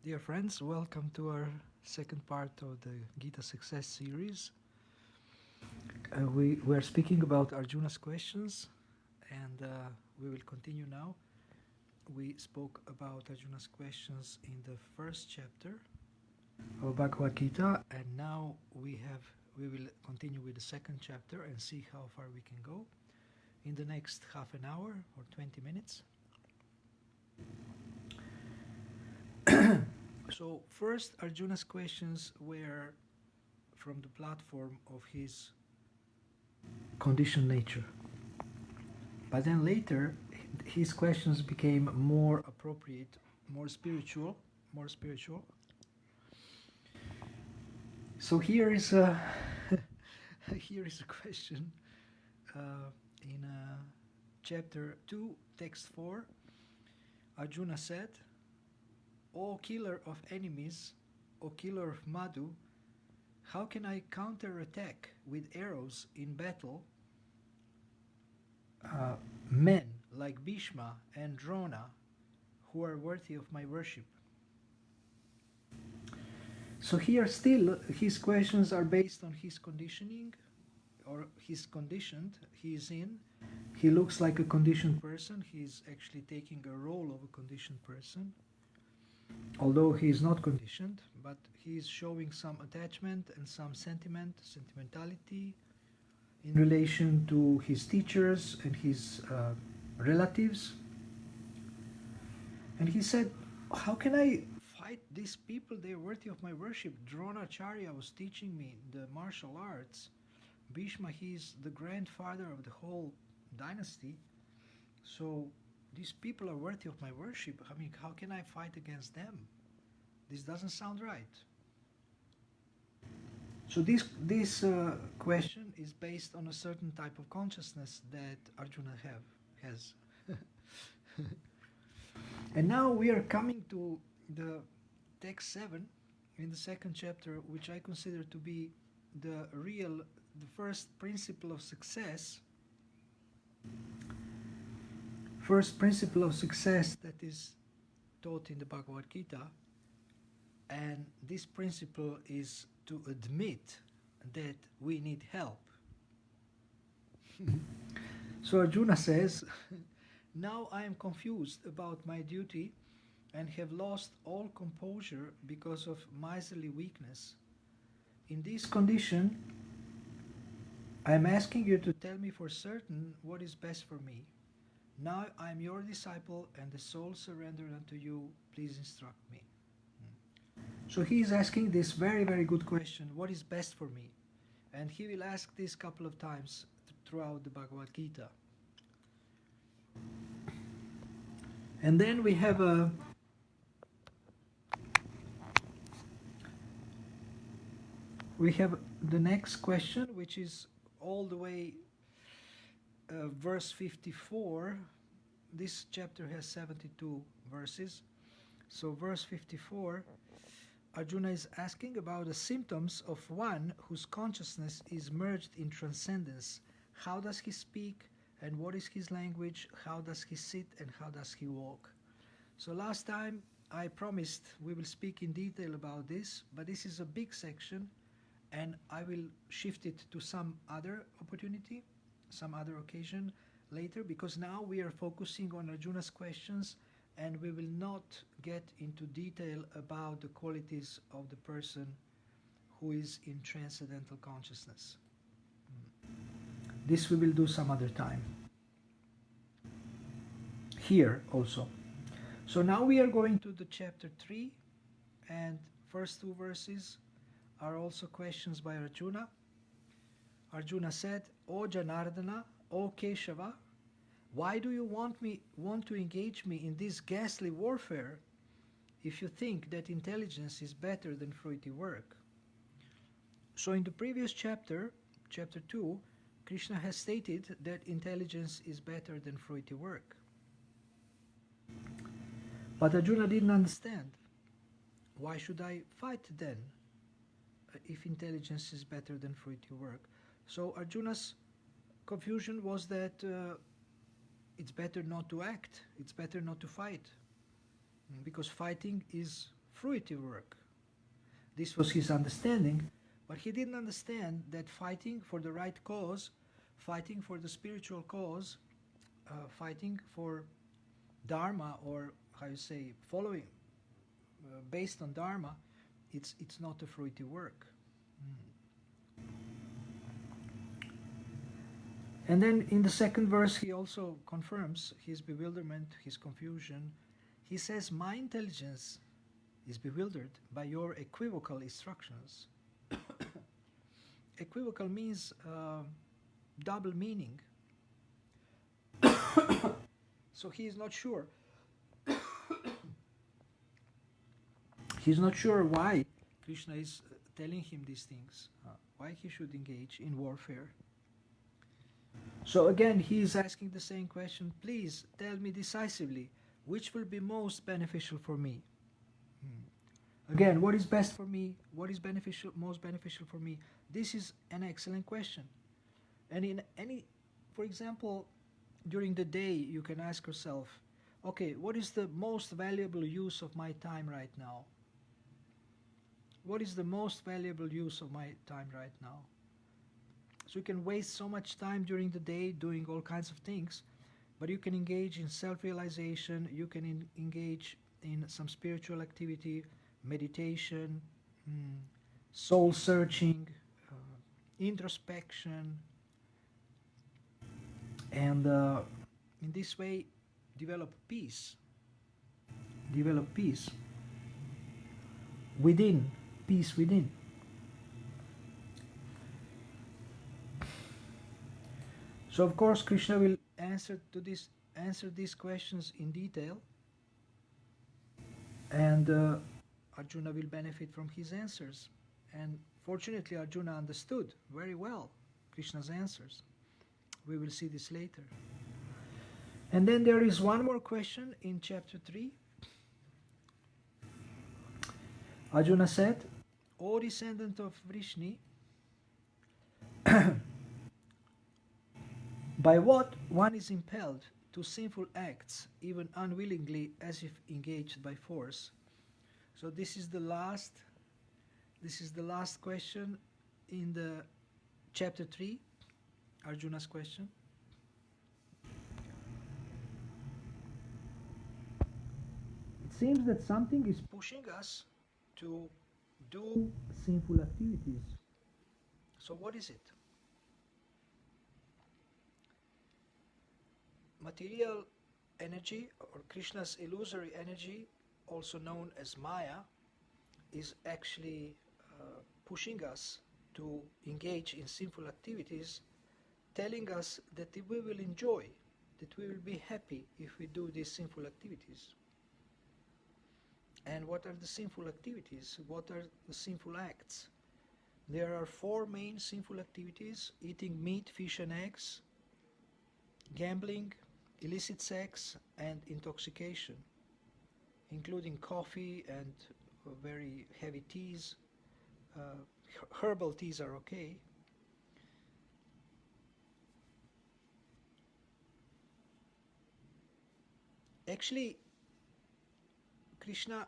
Dear friends, welcome to our second part of the Gita Success series. We are speaking about Arjuna's questions, and we will continue now. We spoke about Arjuna's questions in the first chapter of Bhagavad Gita, and now we will continue with the second chapter and see how far we can go in the next half an hour or 20 minutes. So first, Arjuna's questions were from the platform of his conditioned nature. But then later, his questions became more appropriate, more spiritual. So here is a here is a question in chapter 2, text 4. Arjuna said, "O killer of enemies, O killer of Madhu, how can I counterattack with arrows in battle men like Bhishma and Drona who are worthy of my worship?" So here still his questions are based on his conditioning, or he's conditioned, he is in. He looks like a conditioned person, he's actually taking a role of a conditioned person. Although he is not conditioned, but he is showing some attachment and some sentimentality in relation to his teachers and his relatives. And he said, how can I fight these people? They are worthy of my worship. Dronacharya was teaching me the martial arts. Bhishma, he is the grandfather of the whole dynasty. So these people are worthy of my worship. I mean, how can I fight against them? This doesn't sound right. So this question is based on a certain type of consciousness that Arjuna has. And now we are coming to the text 7 in the second chapter, which I consider to be the first principle of success. First principle of success that is taught in the Bhagavad Gita, and this principle is to admit that we need help. So Arjuna says, now I am confused about my duty and have lost all composure because of miserly weakness. In this condition, I am asking you to tell me for certain what is best for me. Now I am your disciple and the soul surrendered unto you. Please instruct me. So he is asking this very, very good question. What is best for me? And he will ask this a couple of times throughout the Bhagavad Gita. And then we have the next question, which is all the way verse 54. This chapter has 72 verses. So verse 54, Arjuna is asking about the symptoms of one whose consciousness is merged in transcendence. How does he speak, and what is his language? How does he sit, and how does he walk? So last time I promised we will speak in detail about this, but this is a big section, and I will shift it to some other opportunity, some other occasion later, because now we are focusing on Arjuna's questions, and we will not get into detail about the qualities of the person who is in transcendental consciousness. This we will do some other time. Here also. So now we are going to the chapter 3, and first two verses are also questions by Arjuna. Arjuna said, O Janardana, O Keshava, why do you want to engage me in this ghastly warfare if you think that intelligence is better than fruity work? So in the previous chapter, chapter 2, Krishna has stated that intelligence is better than fruity work. But Arjuna didn't understand. Why should I fight then if intelligence is better than fruity work? So Arjuna's confusion was that it's better not to act, it's better not to fight, because fighting is fruitive work. This was his understanding, but he didn't understand that fighting for the right cause, fighting for the spiritual cause, fighting for Dharma, or how you say, following, based on Dharma, it's not a fruitive work. And then in the second verse, he also confirms his bewilderment, his confusion. He says, "My intelligence is bewildered by your equivocal instructions." Equivocal means double meaning. So he is not sure. He's not sure why Krishna is telling him these things, why he should engage in warfare. So again, he is asking the same question, please tell me decisively, which will be most beneficial for me? Again, what is best for me? What is beneficial, most beneficial for me? This is an excellent question. And in any, for example, during the day, you can ask yourself, okay, what is the most valuable use of my time right now? What is the most valuable use of my time right now? So you can waste so much time during the day doing all kinds of things, but you can engage in self-realization, you can engage in some spiritual activity, meditation, soul searching, introspection, and in this way develop peace within, peace within. So of course Krishna will answer these questions in detail, and Arjuna will benefit from his answers. And fortunately Arjuna understood very well Krishna's answers. We will see this later. And then there is one more question in chapter 3. Arjuna said, "O descendant of Vrishni, by what one is impelled to sinful acts, even unwillingly, as if engaged by force?" So this is the last question in the chapter 3, Arjuna's question. It seems that something is pushing us to do sinful activities. So what is it? Material energy, or Krishna's illusory energy, also known as Maya, is actually pushing us to engage in sinful activities, telling us that we will enjoy, that we will be happy if we do these sinful activities. And what are the sinful activities? What are the sinful acts? There are 4 main sinful activities: eating meat, fish and eggs, gambling, illicit sex, and intoxication, including coffee and very heavy teas. Herbal teas are okay. Actually, Krishna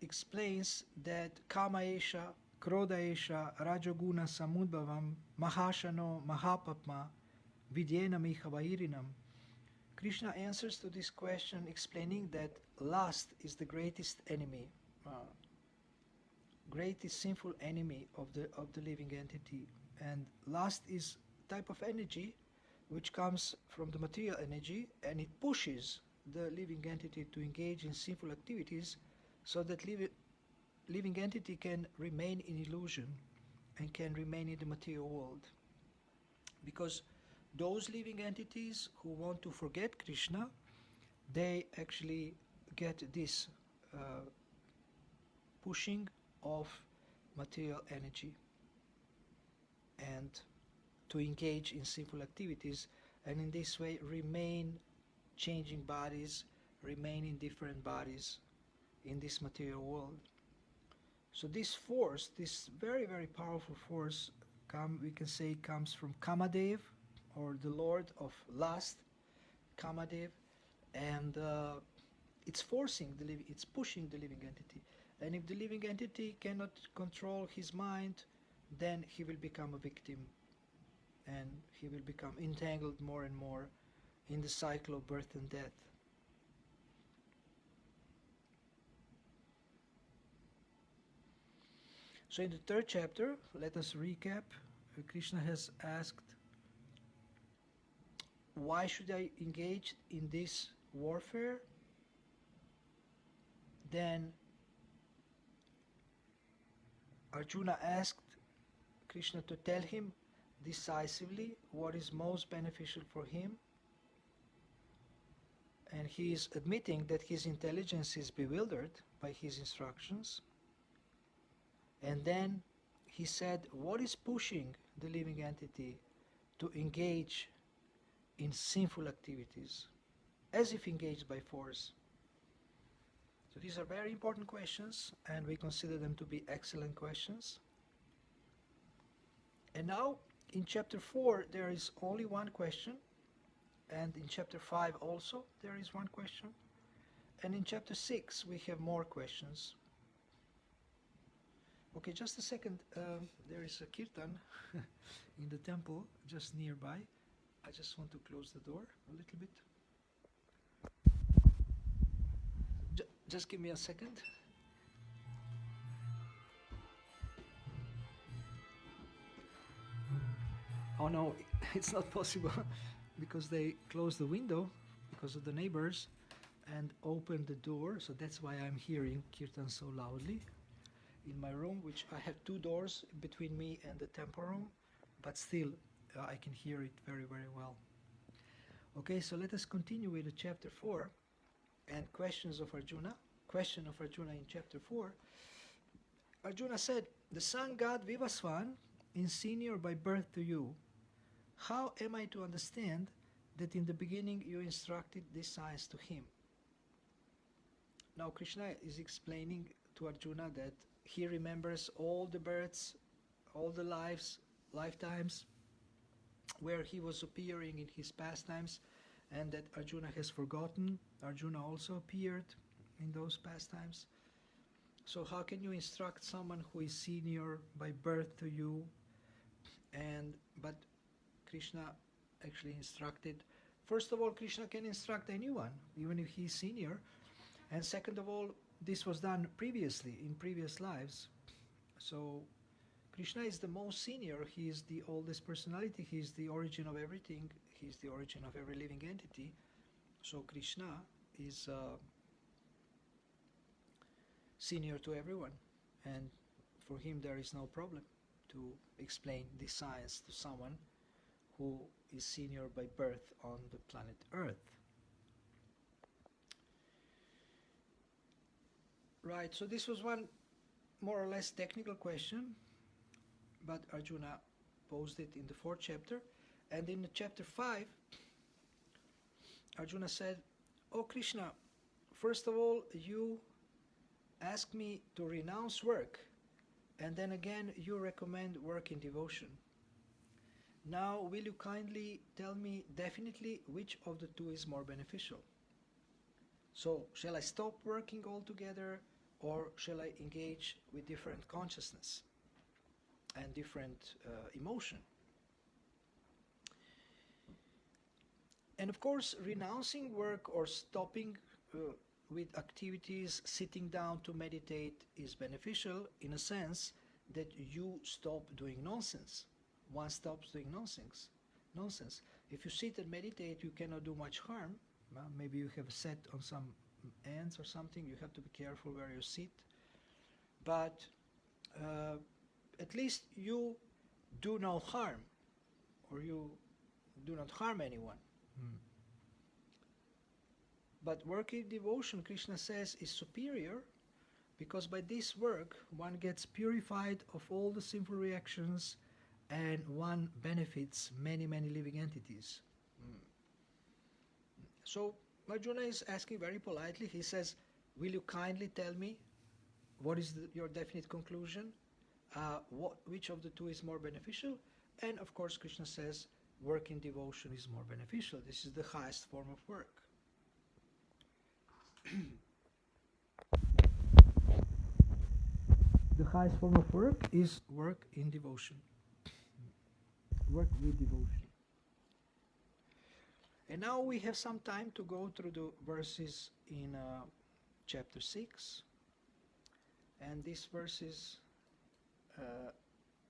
explains that kama esha, krodha esha, rajoguna samudbhavam, mahashano, mahapapma, vidyena mihavairinam. Krishna answers to this question explaining that lust is the greatest enemy, greatest sinful enemy of the living entity. And lust is a type of energy which comes from the material energy, and it pushes the living entity to engage in sinful activities, so that living entity can remain in illusion and can remain in the material world. Because those living entities who want to forget Krishna, they actually get this pushing of material energy and to engage in sinful activities, and in this way remain changing bodies, remain in different bodies in this material world. So this force, this very, very powerful force, we can say comes from Kamadev, or the lord of lust, Kamadev, and it's forcing the living, it's pushing the living entity. And if the living entity cannot control his mind, then he will become a victim, and he will become entangled more and more in the cycle of birth and death. So in the third chapter, let us recap. Krishna has asked, why should I engage in this warfare? Then Arjuna asked Krishna to tell him decisively what is most beneficial for him. And he is admitting that his intelligence is bewildered by his instructions. And then he said, what is pushing the living entity to engage in sinful activities, as if engaged by force? So these are very important questions, and we consider them to be excellent questions. And now, in chapter 4, there is only one question, and in chapter 5 also there is one question, and in chapter 6 we have more questions. Okay, just a second. There is a kirtan in the temple just nearby. I just want to close the door a little bit. Just give me a second. Oh no, it's not possible because they closed the window because of the neighbors and opened the door. So that's why I'm hearing kirtan so loudly in my room, which I have two doors between me and the temple room, but still I can hear it very, very well. Okay, so let us continue with the chapter 4 and questions of Arjuna. Question of Arjuna in chapter 4. Arjuna said, the sun god Vivaswan is senior by birth to you. How am I to understand that in the beginning you instructed this science to him? Now Krishna is explaining to Arjuna that he remembers all the births, all the lifetimes where he was appearing in his pastimes, and that Arjuna has forgotten. Arjuna also appeared in those pastimes. So how can you instruct someone who is senior by birth to you? But Krishna actually instructed. First of all, Krishna can instruct anyone, even if he is senior. And second of all, this was done previously, in previous lives. So Krishna is the most senior. He is the oldest personality. He is the origin of everything. He is the origin of every living entity. So Krishna is senior to everyone. And for him there is no problem to explain this science to someone who is senior by birth on the planet Earth. Right, so this was one more or less technical question, but Arjuna posed it in the 4th chapter. And in the chapter 5, Arjuna said, "Oh Krishna, first of all, you ask me to renounce work, and then again you recommend work in devotion. Now will you kindly tell me definitely which of the two is more beneficial? So shall I stop working altogether, or shall I engage with different consciousness and different emotion?" And of course, renouncing work or stopping with activities, sitting down to meditate is beneficial in a sense that you stop doing nonsense. One stops doing nonsense. If you sit and meditate, you cannot do much harm. Maybe you have set on some ants or something. You have to be careful where you sit. But at least you do no harm, or you do not harm anyone. But work in devotion, Krishna says, is superior, because by this work one gets purified of all the sinful reactions and one benefits many, many living entities. So Arjuna is asking very politely, he says, will you kindly tell me what is your definite conclusion? Which of the two is more beneficial? And of course Krishna says, work in devotion is more beneficial. This is the highest form of work. The highest form of work is work in devotion. Work with devotion. And now we have some time to go through the verses in chapter 6. And these verses,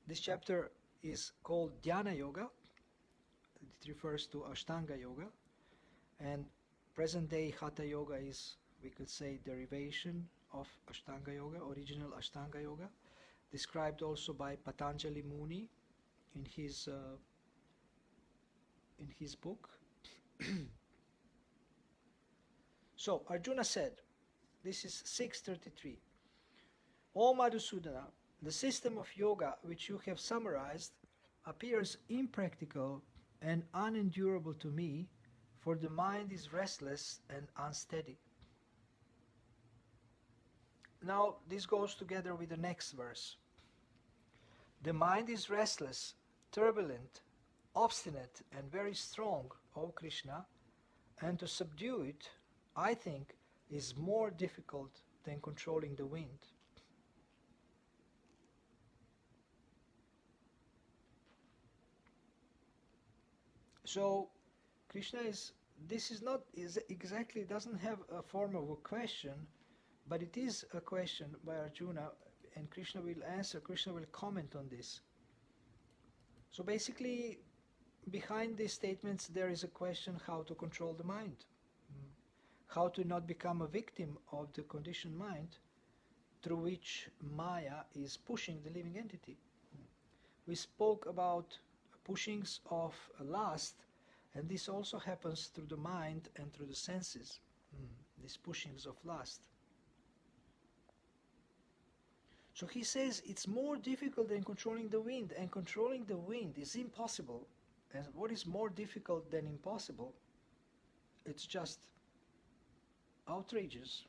this chapter is called Dhyana Yoga. It refers to Ashtanga Yoga. And present day Hatha Yoga is, we could say, derivation of Ashtanga Yoga, original Ashtanga Yoga, described also by Patanjali Muni in his book. So Arjuna said, this is 633, O Madhusudana, the system of yoga which you have summarized appears impractical and unendurable to me, for the mind is restless and unsteady. Now this goes together with the next verse. The mind is restless, turbulent, obstinate and very strong, O Krishna, and to subdue it, I think, is more difficult than controlling the wind. So Krishna doesn't have a form of a question, but it is a question by Arjuna, and Krishna will answer, Krishna will comment on this. So basically, behind these statements there is a question how to control the mind, how to not become a victim of the conditioned mind through which Maya is pushing the living entity. We spoke about pushings of lust, and this also happens through the mind and through the senses, these pushings of lust. So he says it's more difficult than controlling the wind, and controlling the wind is impossible. And what is more difficult than impossible? It's just outrageous.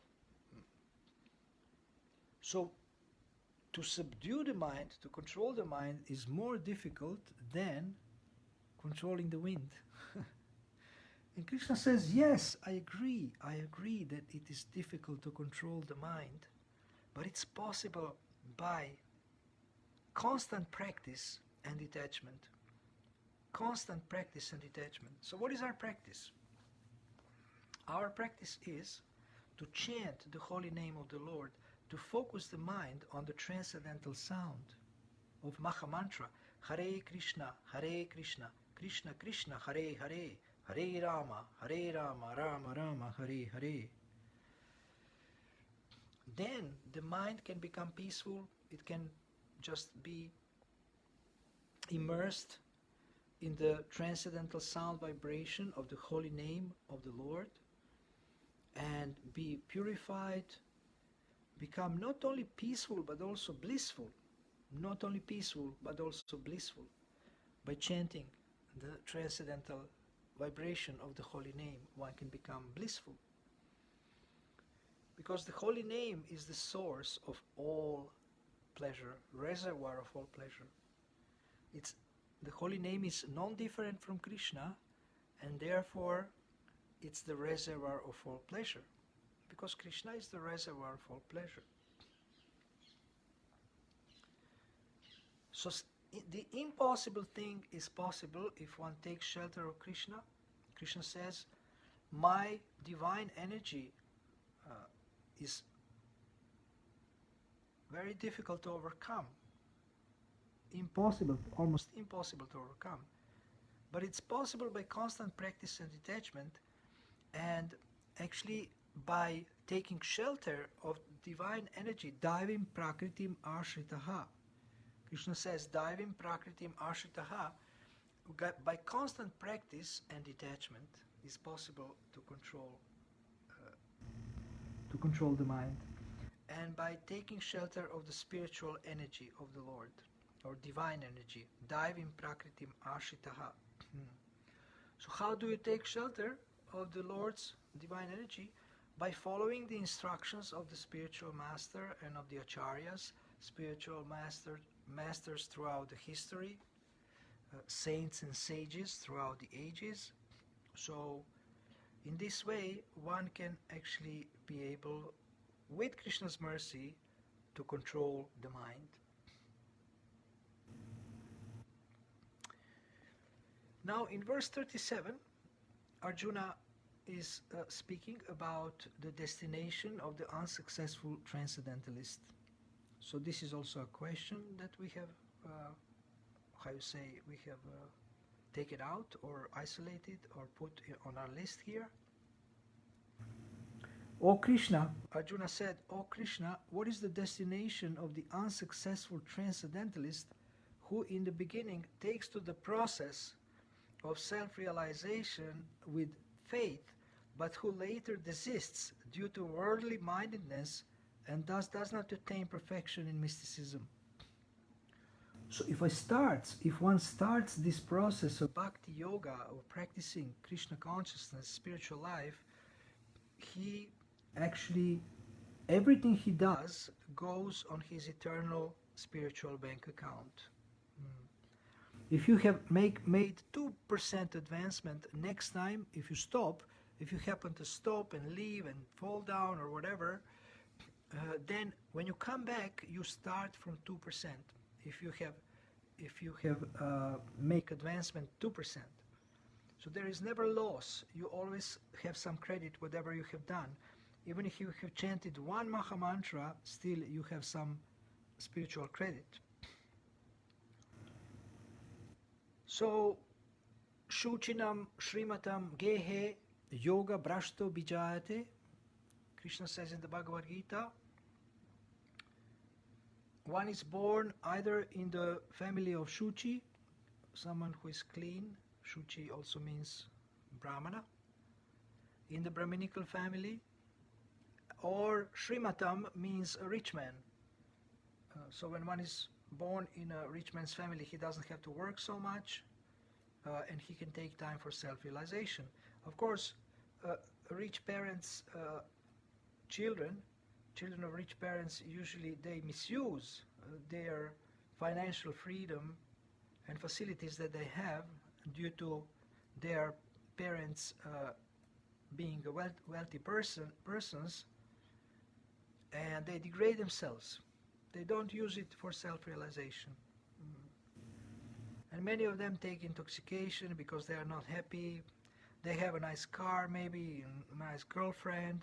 So to subdue the mind, to control the mind, is more difficult than controlling the wind. And Krishna says, yes, I agree that it is difficult to control the mind, but it's possible by constant practice and detachment. Constant practice and detachment. So what is our practice? Our practice is to chant the holy name of the Lord, to focus the mind on the transcendental sound of Maha Mantra, Hare Krishna, Krishna Krishna, Hare Hare, Hare Rama, Rama Rama, Hare Hare. Then the mind can become peaceful, it can just be immersed in the transcendental sound vibration of the holy name of the Lord, and be purified, become not only peaceful but also blissful. Not only peaceful but also blissful. By chanting the transcendental vibration of the holy name, one can become blissful. Because the holy name is the source of all pleasure, reservoir of all pleasure. The holy name is non-different from Krishna, and therefore it's the reservoir of all pleasure. Because Krishna is the reservoir of all pleasure. So the impossible thing is possible if one takes shelter of Krishna. Krishna says, my divine energy is very difficult to overcome. Impossible, almost impossible to overcome. But it's possible by constant practice and detachment, and actually by taking shelter of divine energy, Daivim Prakritim Ashritaha. Krishna says, Daivim Prakritim Ashritaha, by constant practice and detachment is possible to control the mind. And by taking shelter of the spiritual energy of the Lord, or divine energy, Daivim Prakritim Ashritaha. So how do you take shelter of the Lord's divine energy? By following the instructions of the spiritual master and of the acharyas, spiritual masters throughout the history, saints and sages throughout the ages. So in this way one can actually be able, with Krishna's mercy, to control the mind. Now in verse 37, Arjuna is speaking about the destination of the unsuccessful transcendentalist. So this is also a question that we have, we have taken out or isolated or put on our list here. O Krishna, Arjuna said, O Krishna, what is the destination of the unsuccessful transcendentalist who in the beginning takes to the process of self-realization with faith, but who later desists due to worldly mindedness and thus does not attain perfection in mysticism? So if one starts this process of bhakti yoga, or practicing Krishna consciousness, spiritual life, he actually, everything he does goes on his eternal spiritual bank account. If you have made 2% advancement, next time if you happen to stop and leave and fall down or whatever, then when you come back you start from 2%. If you have make advancement 2%. So there is never loss. You always have some credit whatever you have done. Even if you have chanted one Maha Mantra, still you have some spiritual credit. So, Shuchinam Shrimatam Gehe Yoga Brashto Bijayate, Krishna says in the Bhagavad Gita, one is born either in the family of Shuchi, someone who is clean. Shuchi also means Brahmana, in the Brahminical family, or Shrimatam means a rich man. So when one is born in a rich man's family, he doesn't have to work so much, and he can take time for self-realization. Of course, rich parents, children of rich parents, usually they misuse their financial freedom and facilities that they have due to their parents being wealthy persons, and they degrade themselves. They don't use it for self-realization. And many of them take intoxication because they are not happy. They have a nice car, maybe a nice girlfriend,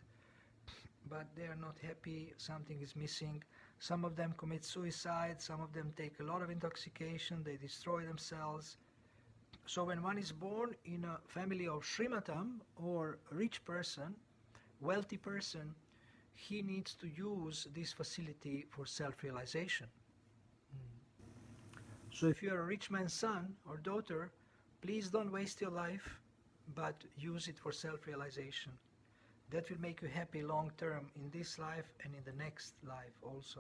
but they are not happy. Something is missing. Some of them commit suicide. Some of them take a lot of intoxication. They destroy themselves. So when one is born in a family of Shrimatam, or a rich person, wealthy person, he needs to use this facility for self-realization. So if you are a rich man's son or daughter, please don't waste your life, but use it for self-realization. That will make you happy long term in this life and in the next life also.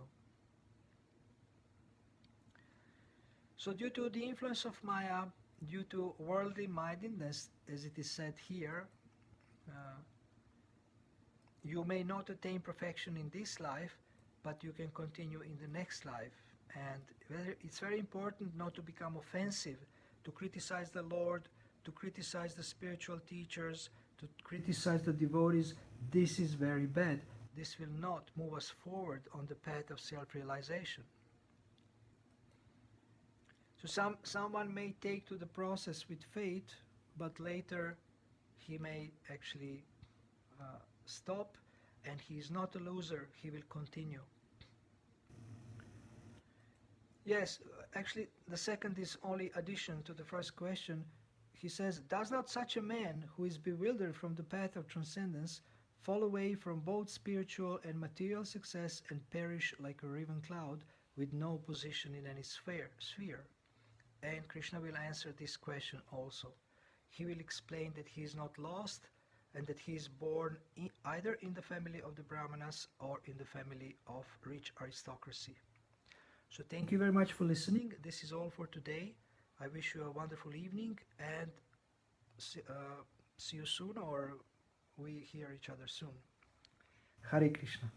So due to the influence of Maya, due to worldly mindedness, as it is said here, you may not attain perfection in this life, but you can continue in the next life. And it's very important not to become offensive, to criticize the Lord, to criticize the spiritual teachers, to criticize the devotees. This is very bad. This will not move us forward on the path of self-realization. So someone may take to the process with faith, but later he may actually stop, and he is not a loser, he will continue. Yes, actually the second is only addition to the first question. He says, does not such a man who is bewildered from the path of transcendence fall away from both spiritual and material success and perish like a riven cloud with no position in any sphere? And Krishna will answer this question also. He will explain that he is not lost and that he is born either in the family of the Brahmanas or in the family of rich aristocracy. So thank you very much for listening. This is all for today. I wish you a wonderful evening, and see you soon, or we hear each other soon. Hare Krishna.